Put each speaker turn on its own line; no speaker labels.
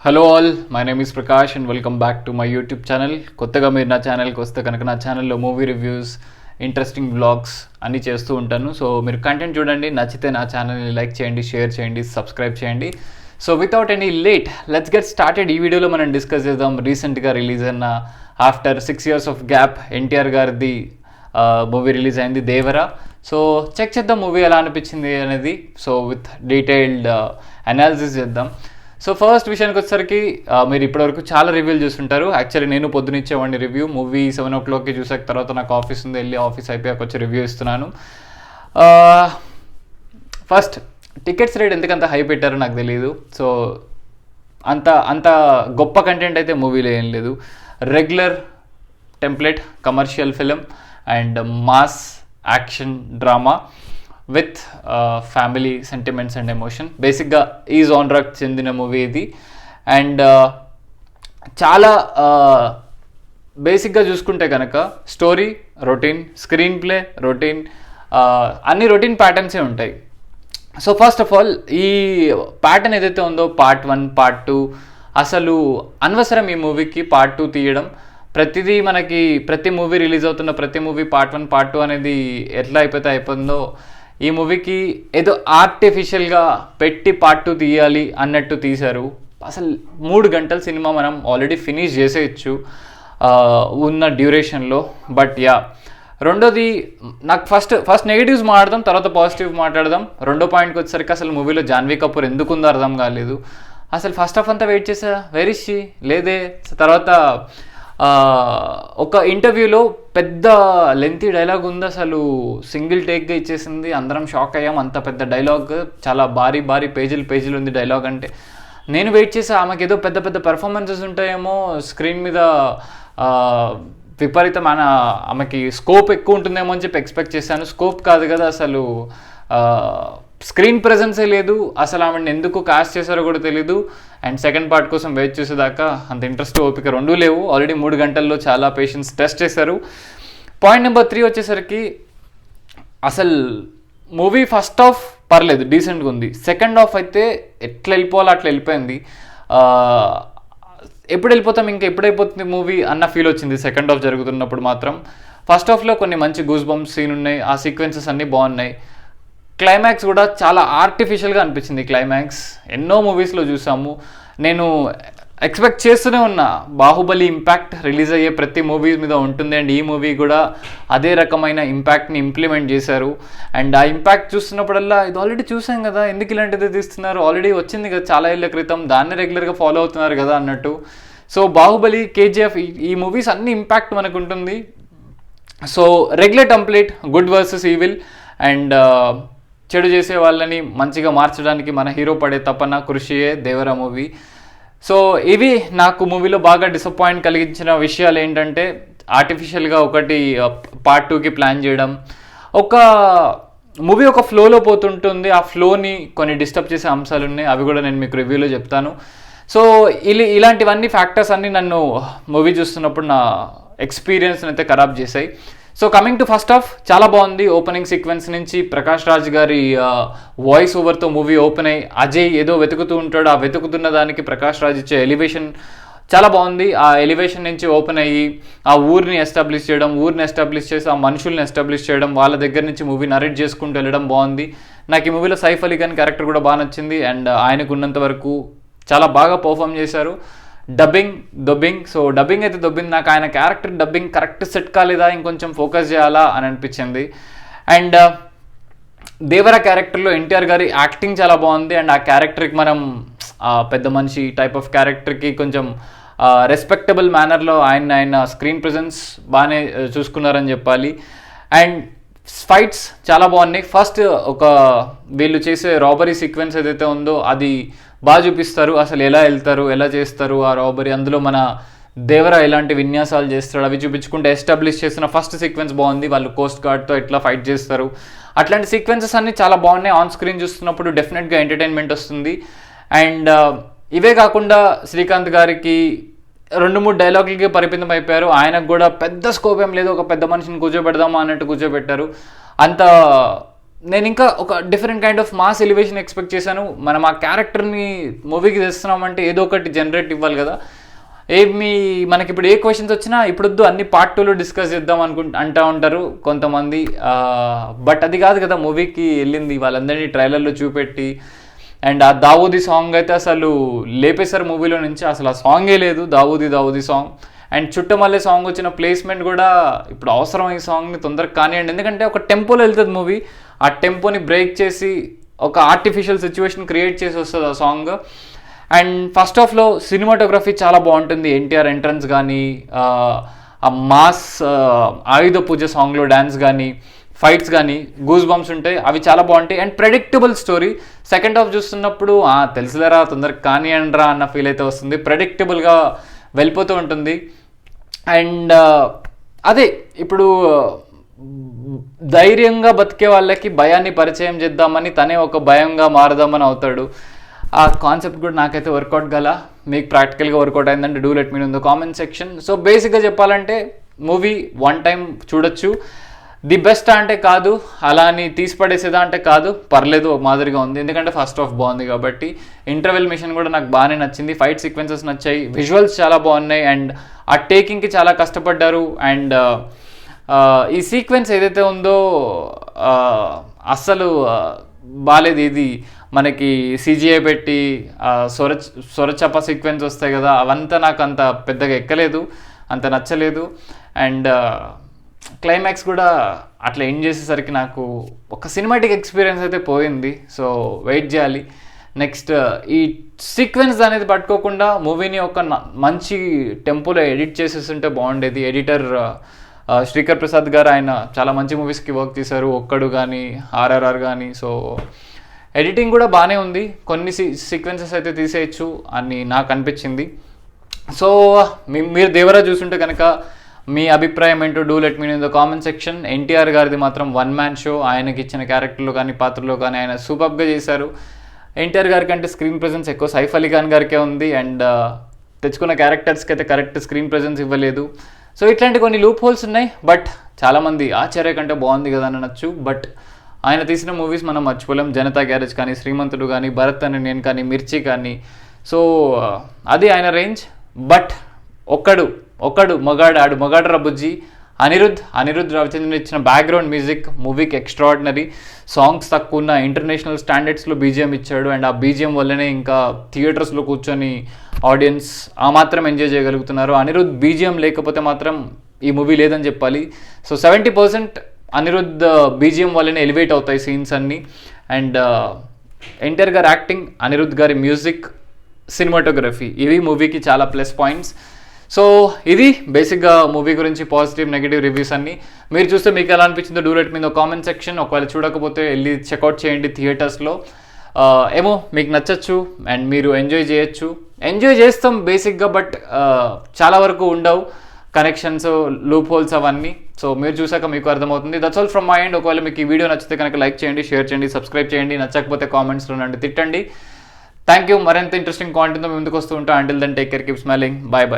Hello all, my name is Prakash and welcome back to my YouTube channel. కొత్తగా మీరు నా ఛానల్కి వస్తే కనుక నా ఛానల్లో మూవీ రివ్యూస్, ఇంట్రెస్టింగ్ వ్లాగ్స్ అన్నీ చేస్తూ ఉంటాను. సో మీరు కంటెంట్ చూడండి, నచ్చితే నా ఛానల్ని లైక్ చేయండి, షేర్ చేయండి, సబ్స్క్రైబ్ చేయండి. So without any late let's get started. ఈ వీడియోలో మనం డిస్కస్ చేద్దాం రీసెంట్గా రిలీజ్ అయిన after 6 years of gap NTR గారిది మూవీ రిలీజ్ అయింది దేవరా. సో చెక్ చేద్దాం మూవీ ఎలా అనిపించింది అనేది. సో విత్ డీటెయిల్డ్ అనాలిసిస్ చేద్దాం. సో ఫస్ట్ విషయానికి వచ్చేసరికి మీరు ఇప్పటివరకు చాలా రివ్యూలు చూస్తుంటారు. యాక్చువల్లీ నేను పొద్దున ఇచ్చేవాడిని రివ్యూ. మూవీ 7 o'clockకి చూసాక తర్వాత నాకు ఆఫీస్ ఉంది, వెళ్ళి ఆఫీస్ అయిపోయాక వచ్చి రివ్యూ ఇస్తున్నాను. ఫస్ట్ టికెట్స్ రేట్ ఎందుకంత హై పెట్టారో నాకు తెలియదు. సో అంత గొప్ప కంటెంట్ అయితే మూవీలో ఏం లేదు. Regular template commercial film and mass action drama with family sentiments and emotion. బేసిక్గా ఈ జానరాకి చెందిన మూవీ ఇది. అండ్ చాలా బేసిక్గా చూసుకుంటే కనుక story routine, screen play routine, అన్ని రొటీన్ ప్యాటర్న్సే ఉంటాయి. సో ఫస్ట్ ఆఫ్ ఆల్ ఈ ప్యాటర్న్ ఏదైతే ఉందో పార్ట్ 1, పార్ట్ 2 అసలు అనవసరం ఈ మూవీకి పార్ట్ 2 తీయడం. ప్రతిదీ మనకి ప్రతి మూవీ రిలీజ్ అవుతున్న ప్రతి మూవీ పార్ట్ 1, పార్ట్ 2 అనేది ఎట్లా అయిపోతుందో ఈ మూవీకి ఏదో ఆర్టిఫిషియల్గా పెట్టి పార్ట్ 2 తీయాలి అన్నట్టు తీశారు. అసలు 3 గంటల సినిమా మనం ఆల్రెడీ ఫినిష్ చేసేయచ్చు ఉన్న డ్యూరేషన్లో. బట్ యా, రెండోది నాకు ఫస్ట్ నెగిటివ్స్ మాట్లాడదాం, తర్వాత పాజిటివ్ మాట్లాడదాం. రెండో పాయింట్కి వచ్చేసరికి అసలు మూవీలో జాన్వీ కపూర్ ఎందుకుందో అర్థం కాలేదు. అసలు ఫస్ట్ హాఫ్ అంతా వెయిట్ చేసా, వేర్ ఇస్ షీ లేదే. తర్వాత ఒక ఇంటర్వ్యూలో పెద్ద లెంతీ డైలాగ్ ఉంది, అసలు సింగిల్ టేక్గా ఇచ్చేసింది. అందరం షాక్ అయ్యాం. అంత పెద్ద డైలాగ్, చాలా భారీ పేజీలు ఉంది డైలాగ్. అంటే నేను వెయిట్ చేసా ఆమెకి ఏదో పెద్ద పెర్ఫార్మెన్సెస్ ఉంటాయేమో స్క్రీన్ మీద, విపరీతమైన ఆమెకి స్కోప్ ఎక్కువ ఉంటుందేమో అని చెప్పి ఎక్స్పెక్ట్ చేశాను. స్కోప్ కాదు కదా, అసలు స్క్రీన్ ప్రెజెన్సే లేదు. అసలు ఆమెను ఎందుకు కాస్ట్ చేశారో కూడా తెలీదు. అండ్ సెకండ్ పార్ట్ కోసం వెయిట్ చేసేదాకా అంత ఇంట్రెస్ట్, ఓపిక రెండూ లేవు. ఆల్రెడీ 3 గంటల్లో చాలా పేషెన్స్ టెస్ట్ చేశారు. పాయింట్ నెంబర్ 3 వచ్చేసరికి అసలు మూవీ ఫస్ట్ హాఫ్ పర్లేదు, డీసెంట్గా ఉంది. సెకండ్ హాఫ్ అయితే ఎట్లా వెళ్ళిపోవాలో అట్లా వెళ్ళిపోయింది. ఎప్పుడు వెళ్ళిపోతాం, ఇంకా ఎప్పుడైపోతుంది మూవీ అన్న ఫీల్ వచ్చింది సెకండ్ హాఫ్ జరుగుతున్నప్పుడు మాత్రం. ఫస్ట్ హాఫ్లో కొన్ని మంచి గూస్ బంప్స్ సీన్ ఉన్నాయి, ఆ సీక్వెన్సెస్ అన్నీ బాగున్నాయి. క్లైమాక్స్ కూడా చాలా ఆర్టిఫిషియల్గా అనిపించింది. క్లైమాక్స్ ఎన్నో మూవీస్లో చూసాము. నేను ఎక్స్పెక్ట్ చేస్తూనే ఉన్నా బాహుబలి ఇంపాక్ట్ రిలీజ్ అయ్యే ప్రతి మూవీస్ మీద ఉంటుంది. అండ్ ఈ మూవీ కూడా అదే రకమైన ఇంపాక్ట్ని ఇంప్లిమెంట్ చేశారు. అండ్ ఆ ఇంపాక్ట్ చూస్తున్నప్పుడల్లా ఇది ఆల్రెడీ చూసాం కదా, ఎందుకు ఇలాంటిది తీస్తున్నారు, ఆల్రెడీ వచ్చింది కదా చాలా ఏళ్ళ క్రితం, దాన్ని రెగ్యులర్గా ఫాలో అవుతున్నారు కదా అన్నట్టు. సో బాహుబలి, కేజీఎఫ్ ఈ మూవీస్ అన్ని ఇంపాక్ట్ మనకు ఉంటుంది. So regular template, good versus evil and చెడు చేసే వాళ్ళని మంచిగా మార్చడానికి మన హీరో పడే తపన, కృషియే దేవరా మూవీ. సో ఇవి నాకు మూవీలో బాగా డిసప్పాయింట్ కలిగించిన విషయాలు ఏంటంటే, ఆర్టిఫిషియల్గా ఒకటి పార్ట్ 2కి ప్లాన్ చేయడం, ఒక మూవీ ఒక ఫ్లోలో పోతుంటుంది, ఆ ఫ్లోని కొన్ని డిస్టర్బ్ చేసే అంశాలు ఉన్నాయి. అవి కూడా నేను మీకు రివ్యూలో చెప్తాను. సో ఇలాంటివన్నీ ఫ్యాక్టర్స్ అన్నీ నన్ను మూవీ చూస్తున్నప్పుడు నా ఎక్స్పీరియన్స్ని అయితే ఖరాబ్ చేశాయి. So coming to first half, చాలా బాగుంది. ఓపెనింగ్ సీక్వెన్స్ నుంచి ప్రకాష్ రాజ్ గారి వాయిస్ ఓవర్తో మూవీ ఓపెన్ అయ్యి అజయ్ ఏదో వెతుకుతూ ఉంటాడు, ఆ వెతుకుతున్న దానికి ప్రకాష్ రాజ్ ఇచ్చే ఎలివేషన్ చాలా బాగుంది. ఆ ఎలివేషన్ నుంచి ఓపెన్ అయ్యి ఆ ఊరిని ఎస్టాబ్లిష్ చేసి ఆ మనుషుల్ని ఎస్టాబ్లిష్ చేయడం, వాళ్ళ దగ్గర నుంచి మూవీ నరేట్ చేసుకుంటూ వెళ్ళడం బాగుంది. నాకు ఈ మూవీలో సైఫ్ అలీ ఖాన్ క్యారెక్టర్ కూడా బాగా నచ్చింది. అండ్ ఆయనకు ఉన్నంత వరకు చాలా బాగా పర్ఫామ్ చేశారు. డబ్బింగ్ సో డబ్బింగ్ అయితే దొబ్బింది. నాకు ఆయన క్యారెక్టర్ డబ్బింగ్ కరెక్ట్ సెట్ కాలేదా, ఇంకొంచెం ఫోకస్ చేయాలా అని అనిపించింది. అండ్ దేవరా క్యారెక్టర్లో ఎన్టీఆర్ గారి యాక్టింగ్ చాలా బాగుంది. అండ్ ఆ క్యారెక్టర్కి మనం పెద్ద మనిషి టైప్ ఆఫ్ క్యారెక్టర్కి కొంచెం రెస్పెక్టబుల్ మేనర్లో ఆయన స్క్రీన్ ప్రెజెన్స్ బాగానే చూసుకున్నారని చెప్పాలి. అండ్ ఫైట్స్ చాలా బాగున్నాయి. ఫస్ట్ ఒక వీళ్ళు చేసే రాబరీ సీక్వెన్స్ ఏదైతే ఉందో అది బాగా చూపిస్తారు. అసలు ఎలా వెళ్తారు, ఎలా చేస్తారు ఆ రాబరీ, అందులో మన దేవరా ఎలాంటి విన్యాసాలు చేస్తాడు అవి చూపించుకుంటే ఎస్టాబ్లిష్ చేసిన ఫస్ట్ సీక్వెన్స్ బాగుంది. వాళ్ళు కోస్ట్ గార్డ్తో ఎట్లా ఫైట్ చేస్తారు, అట్లాంటి సీక్వెన్సెస్ అన్నీ చాలా బాగున్నాయి. ఆన్ స్క్రీన్ చూస్తున్నప్పుడు డెఫినెట్గా ఎంటర్టైన్మెంట్ వస్తుంది. అండ్ ఇవే కాకుండా శ్రీకాంత్ గారికి 2-3 డైలాగులకి పరిమితం అయిపోయారు. ఆయనకు కూడా పెద్ద స్కోప్ ఏం లేదు, ఒక పెద్ద మనిషిని కూర్చోబెడదామా అన్నట్టు కూర్చోబెట్టారు. అంత నేను ఇంకా ఒక different kind of mass elevation expect చేశాను. మనం ఆ క్యారెక్టర్ని మూవీకి తెస్తున్నామంటే ఏదో ఒకటి జనరేట్ ఇవ్వాలి కదా. మనకి ఇప్పుడు ఏ క్వశ్చన్స్ వచ్చినా ఇప్పుడొద్దు అన్ని పార్ట్ 2లో డిస్కస్ చేద్దాం అంటూ ఉంటారు కొంతమంది. బట్ అది కాదు కదా మూవీకి వెళ్ళింది, వాళ్ళందరినీ ట్రైలర్లో చూపెట్టి. అండ్ ఆ దావూదీ సాంగ్ అయితే అసలు లేపేశారు మూవీలో నుంచి. అసలు ఆ సాంగే లేదు, Dawoodi song. And Chuttamalle song వచ్చిన ప్లేస్మెంట్ కూడా ఇప్పుడు అవసరం ఈ సాంగ్ని తొందరగా కానివ్వండి. ఎందుకంటే ఒక టెంపోలో వెళ్తుంది మూవీ, ఆ టెంపోని బ్రేక్ చేసి ఒక ఆర్టిఫిషియల్ సిచ్యువేషన్ క్రియేట్ చేసి వస్తుంది ఆ సాంగ్. అండ్ ఫస్ట్ హాఫ్లో సినిమాటోగ్రఫీ చాలా బాగుంటుంది. ఎన్టీఆర్ ఎంట్రన్స్ కానీ, ఆ మాస్ ఆయుధ పూజ సాంగ్లో డ్యాన్స్ కానీ, ఫైట్స్ కానీ గూస్ బంప్స్ ఉంటాయి, అవి చాలా బాగుంటాయి. And predictable story. Second half చూస్తున్నప్పుడు తెలుసులేరా తొందరగా కానివ్వండిరా అన్న ఫీల్ అయితే వస్తుంది. ప్రెడిక్టబుల్గా వెళ్ళిపోతూ ఉంటుంది. అండ్ అదే ఇప్పుడు ధైర్యంగా బతికే వాళ్ళకి భయాన్ని పరిచయం చేద్దామని తనే ఒక భయంగా మారదామని అవుతాడు. ఆ కాన్సెప్ట్ కూడా నాకైతే వర్కౌట్ గల. మీకు ప్రాక్టికల్గా వర్కౌట్ అయిందంటే do let me know in the comment section. So బేసిక్గా చెప్పాలంటే మూవీ వన్ టైం చూడొచ్చు. ది బెస్ట్ అంటే కాదు, అలా అని తీసి పడేసేదా అంటే కాదు, పర్లేదు ఒక మాదిరిగా ఉంది. ఎందుకంటే ఫస్ట్ హాఫ్ బాగుంది కాబట్టి. ఇంటర్వెల్ మిషన్ కూడా నాకు బాగానే నచ్చింది, ఫైట్ సీక్వెన్సెస్ నచ్చాయి, విజువల్స్ చాలా బాగున్నాయి. అండ్ ఆ టేకింగ్కి చాలా కష్టపడ్డారు. అండ్ ఈ సీక్వెన్స్ ఏదైతే ఉందో అస్సలు బాలేదు. ఇది మనకి CGI పెట్టి సొరచప్ప సీక్వెన్స్ వస్తాయి కదా, అవంతా నాకు అంత పెద్దగా ఎక్కలేదు, అంత నచ్చలేదు. అండ్ క్లైమాక్స్ కూడా అట్లా ఎండ్ చేసేసరికి నాకు ఒక సినిమాటిక్ ఎక్స్పీరియన్స్ అయితే పోయింది. సో వెయిట్ చేయాలి నెక్స్ట్. ఈ సీక్వెన్స్ అనేది పట్టుకోకుండా మూవీని ఒక మంచి టెంపోలో ఎడిట్ చేసేస్తుంటే బాగుండేది. ఎడిటర్ శ్రీకర్ ప్రసాద్ గారు, ఆయన చాలా మంచి మూవీస్కి వర్క్ చేశారు, ఒక్కడు కానీ RRR కానీ. సో ఎడిటింగ్ కూడా బాగానే ఉంది, కొన్ని సీక్వెన్సెస్ అయితే తీసేయచ్చు అని నాకు అనిపించింది. సో మీరు దేవరా చూస్తుంటే కనుక మీ అభిప్రాయం ఏంటో do let me know in the comment section. NTR గారిది మాత్రం వన్ మ్యాన్ షో. ఆయనకి ఇచ్చిన క్యారెక్టర్లో కానీ పాత్రలో కానీ ఆయన సూపర్గా చేశారు. ఎన్టీఆర్ గారి కంటే స్క్రీన్ ప్రెజెన్స్ ఎక్కువ సైఫ్ అలీ ఖాన్ గారికే ఉంది. అండ్ తెచ్చుకున్న క్యారెక్టర్స్కి అయితే కరెక్ట్ స్క్రీన్ ప్రెజెన్స్ ఇవ్వలేదు. సో ఇట్లాంటి కొన్ని లూప్ హోల్స్ ఉన్నాయి. బట్ చాలామంది ఆచార్య కంటే బాగుంది కదా అని అనొచ్చు. బట్ ఆయన తీసిన మూవీస్ మనం మర్చిపోలేం. జనతా గ్యారేజ్ కానీ, శ్రీమంతుడు కానీ, భరత్ అని నేను కానీ, మిర్చి కానీ. సో అది ఆయన రేంజ్. బట్ ఒక్కడు మగాడు రబుజ్జి అనిరుద్ధ్ రవిచంద్రన్ ఇచ్చిన బ్యాక్గ్రౌండ్ మ్యూజిక్ మూవీకి ఎక్స్ట్రాడినరీ. సాంగ్స్ తక్కువ ఉన్న ఇంటర్నేషనల్ స్టాండర్డ్స్లో BGM ఇచ్చాడు. అండ్ ఆ BGM వల్లనే ఇంకా థియేటర్స్లో కూర్చొని ఆడియన్స్ ఆ మాత్రం ఎంజాయ్ చేయగలుగుతున్నారు. అనిరుద్ధ్ BGM లేకపోతే మాత్రం ఈ మూవీ లేదని చెప్పాలి. సో 70% అనిరుద్ధ్ BGM వల్లనే ఎలివేట్ అవుతాయి సీన్స్ అన్నీ. అండ్ ఎన్టీఆర్ గారి యాక్టింగ్, అనిరుద్ధ్ గారి మ్యూజిక్, సినిమాటోగ్రఫీ, ఇవి మూవీకి చాలా ప్లస్ పాయింట్స్. సో ఇది బేసిక్గా మూవీ గురించి పాజిటివ్ నెగిటివ్ రివ్యూస్ అన్నీ. మీరు చూస్తే మీకు ఎలా అనిపించిందో do let me in the comment section. ఒకవేళ చూడకపోతే వెళ్ళి చెక్అవుట్ చేయండి థియేటర్స్లో. ఏమో మీకు నచ్చచ్చు అండ్ మీరు ఎంజాయ్ చేస్తాం బేసిక్గా. బట్ చాలా వరకు ఉండవు కనెక్షన్స్, లూప్ హోల్స్ అవన్నీ. సో మీరు చూసాక మీకు అర్థమవుతుంది. That's all from my end. ఒకవేళ మీకు ఈ వీడియో నచ్చితే కనుక లైక్ చేయండి, షేర్ చేయండి, సబ్స్క్రైబ్ చేయండి. నచ్చకపోతే కామెంట్స్లో నన్ను తిట్టండి. Thank you. మరింత ఇంట్రెస్టింగ్ కాంటెంట్తో ముందుకు వస్తూ ఉంటా. Until then take care, keep smiling, bye.